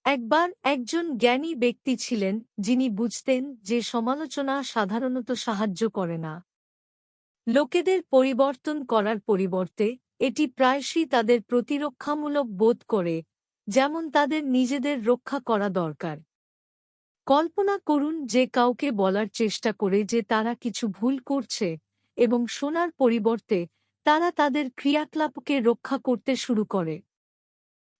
একবার একজন জ্ঞানী ব্যক্তি ছিলেন যিনি বুঝতেন যে সমালোচনা সাধারণত সাহায্য করে না। লোকেদের পরিবর্তন করার পরিবর্তে এটি প্রায়শই তাদের প্রতিরক্ষামূলক বোধ করে, যেমন তাদের নিজেদের রক্ষা করা দরকার। কল্পনা করুন যে কাউকে বলার চেষ্টা করে যে তারা কিছু ভুল করছে, এবং শোনার পরিবর্তে তারা তাদের ক্রিয়াকলাপকে রক্ষা করতে শুরু করে।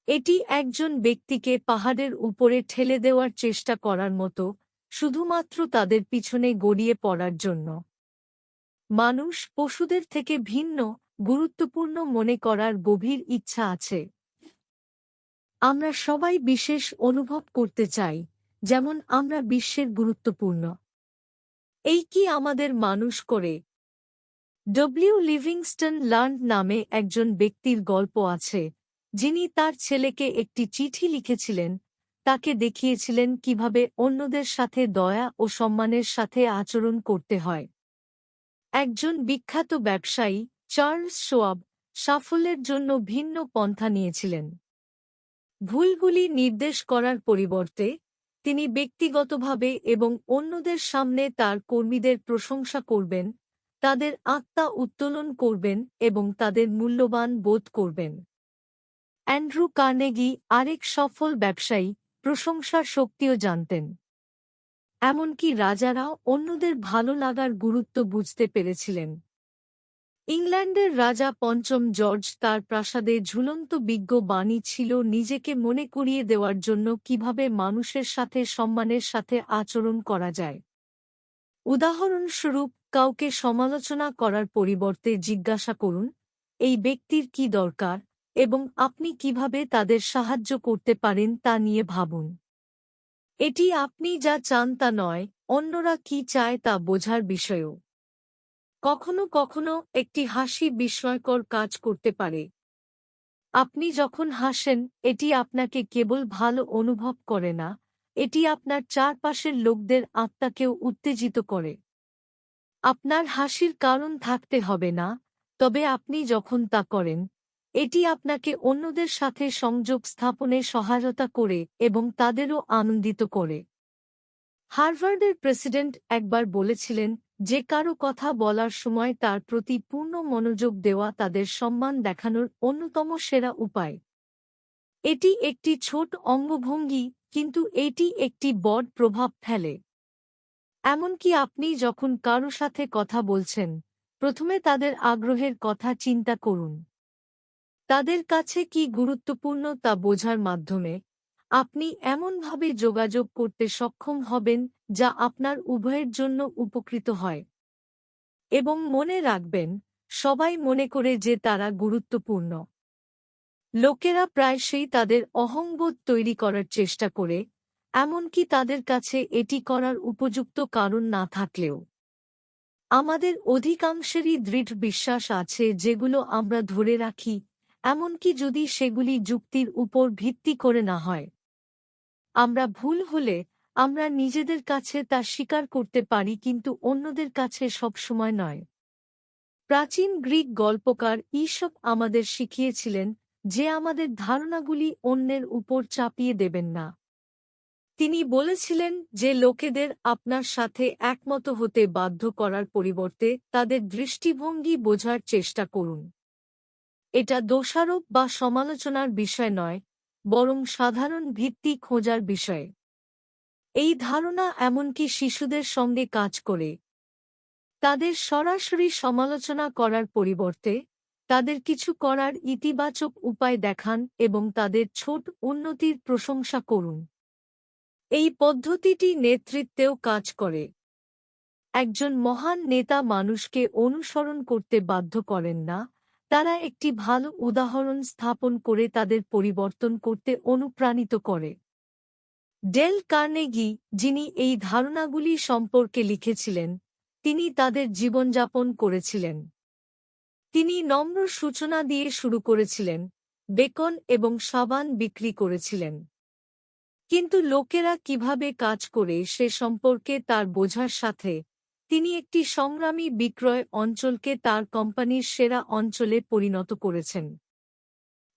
এটি একজন ব্যক্তিকে পাহাড়ের উপরে ঠেলে দেওয়ার চেষ্টা করার মতো, শুধুমাত্র তাদের পিছনে গড়িয়ে পড়ার জন্য। মানুষ পশুদের থেকে ভিন্ন, গুরুত্বপূর্ণ মনে করার গভীর ইচ্ছা আছে। আমরা সবাই বিশেষ অনুভব করতে চাই, যেমন আমরা বিশ্বের গুরুত্বপূর্ণ। এই কি আমাদের মানুষ করে? লিভিংস্টন লার্ন্ড নামে একজন ব্যক্তির গল্প আছে, যিনি তার ছেলেকে একটি চিঠি লিখেছিলেন, তাকে দেখিয়েছিলেন কিভাবে অন্যদের সাথে দয়া ও সম্মানের সাথে আচরণ করতে হয়। একজন বিখ্যাত ব্যবসায়ী, চার্লস শোয়াব, সাফল্যের জন্য ভিন্ন পন্থা নিয়েছিলেন। ভুলগুলি নির্দেশ করার পরিবর্তে তিনি ব্যক্তিগতভাবে এবং অন্যদের সামনে তার কর্মীদের প্রশংসা করবেন, তাদের আত্মা উত্তোলন করবেন এবং তাদের মূল্যবান বোধ করবেন। অ্যান্ড্রু কার্নেগি, আরেক সফল ব্যবসায়ী, প্রশংসার শক্তিও জানতেন। এমনকি রাজারাও অন্যদের ভালো লাগার গুরুত্ব বুঝতে পেরেছিলেন। ইংল্যান্ডের রাজা পঞ্চম জর্জ তার প্রাসাদে ঝুলন্ত বিজ্ঞ বাণী ছিল নিজেকে মনে করিয়ে দেওয়ার জন্য কিভাবে মানুষের সাথে সম্মানের সাথে আচরণ করা যায়। উদাহরণস্বরূপ, কাউকে সমালোচনা করার পরিবর্তে জিজ্ঞাসা করুন, এই ব্যক্তির কি দরকার, এবং আপনি কিভাবে তাদের সাহায্য করতে পারেন তা নিয়ে ভাবুন। এটি আপনি যা চান তা নয়, অন্যরা কি চায় তা বোঝার বিষয়ও। কখনো কখনো একটি হাসি বিস্ময়কর কাজ করতে পারে। আপনি যখন হাসেন, এটি আপনাকে কেবল ভালো অনুভব করে না, এটি আপনার চারপাশের লোকদের আত্মাকেও উত্তেজিত করে। আপনার হাসির কারণ থাকতে হবে না, তবে আপনি যখন তা করেন, এটি আপনাকে অন্যদের সাথে সংযোগ স্থাপনে সহায়তা করে এবং তাদেরও আনন্দিত করে। হার্ভার্ডের প্রেসিডেন্ট একবার বলেছিলেন, যে কারো কথা বলার সময় তার প্রতি পূর্ণ মনোযোগ দেওয়া তাদের সম্মান দেখানোর অন্যতম সেরা উপায়। এটি একটি ছোট অঙ্গভঙ্গি, কিন্তু এটি একটি বড় প্রভাব ফেলে। এমনকি আপনি যখন কারো সাথে কথা বলছেন, প্রথমে তাদের আগ্রহের কথা চিন্তা করুন। তাদের কাছে কি গুরুত্বপূর্ণ তা বোঝার মাধ্যমে আপনি এমনভাবে যোগাযোগ করতে সক্ষম হবেন যা আপনার উভয়ের জন্য উপকৃত হয়। এবং মনে রাখবেন, সবাই মনে করে যে তারা গুরুত্বপূর্ণ। লোকেরা প্রায়শই তাদের অহংবোধ তৈরি করার চেষ্টা করে, এমনকি তাদের কাছে এটি করার উপযুক্ত কারণ না থাকলেও। আমাদের অধিকাংশেরই দৃঢ় বিশ্বাস আছে যেগুলো আমরা ধরে রাখি, এমনকি যদি সেগুলি যুক্তির উপর ভিত্তি করে না হয়। আমরা ভুল হলে আমরা নিজেদের কাছে তা স্বীকার করতে পারি, কিন্তু অন্যদের কাছে সবসময় নয়। প্রাচীন গ্রিক গল্পকার ঈশপ আমাদের শিখিয়েছিলেন যে আমাদের ধারণাগুলি অন্যের উপর চাপিয়ে দেবেন না। তিনি বলেছিলেন যে লোকেদের আপনার সাথে একমত হতে বাধ্য করার পরিবর্তে তাদের দৃষ্টিভঙ্গি বোঝার চেষ্টা করুন। এটা দোষারোপ বা সমালোচনার বিষয় নয়, বরং সাধারণ ভিত্তি খোঁজার বিষয়। এই ধারণা এমনকি শিশুদের সঙ্গে কাজ করে। তাদের সরাসরি সমালোচনা করার পরিবর্তে তাদের কিছু করার ইতিবাচক উপায় দেখান এবং তাদের ছোট উন্নতির প্রশংসা করুন। এই পদ্ধতিটি নেতৃত্বেও কাজ করে। একজন মহান নেতা মানুষকে অনুসরণ করতে বাধ্য করেন না, তারা একটি ভালো উদাহরণ স্থাপন করে তাদের পরিবর্তন করতে অনুপ্রাণিত করে। ডেল কার্নেগি, যিনি এই ধারণাগুলি সম্পর্কে লিখেছিলেন, তিনি তাদের জীবনযাপন করেছিলেন। তিনি নম্র সূচনা দিয়ে শুরু করেছিলেন, বেকন এবং সাবান বিক্রি করেছিলেন। কিন্তু লোকেরা কিভাবে কাজ করে সে সম্পর্কে তার বোঝার সাথে, তিনি একটি সংগ্রামী বিক্রয় অঞ্চলকে তার কোম্পানির সেরা অঞ্চলে পরিণত করেছেন।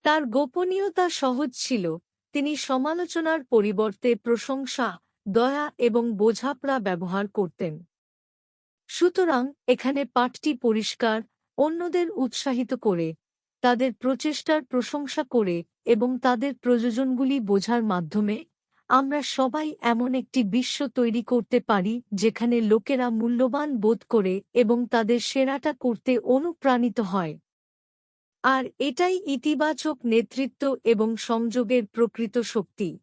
তার গোপনীয়তা সহজ ছিল, তিনি সমালোচনার পরিবর্তে প্রশংসা, দয়া এবং বোঝাপড়া ব্যবহার করতেন। সুতরাং এখানে পাঠটি পরিষ্কার, অন্যদের উৎসাহিত করে, তাদের প্রচেষ্টার প্রশংসা করে এবং তাদের প্রয়োজনগুলি বোঝার মাধ্যমে আমরা সবাই এমন একটি বিশ্ব তৈরি করতে পারি যেখানে লোকেরা মূল্যবান বোধ করে এবং তাদের সেরাটা করতে অনুপ্রাণিত হয়। আর এটাই ইতিবাচক নেতৃত্ব এবং সংযোগের প্রকৃত শক্তি।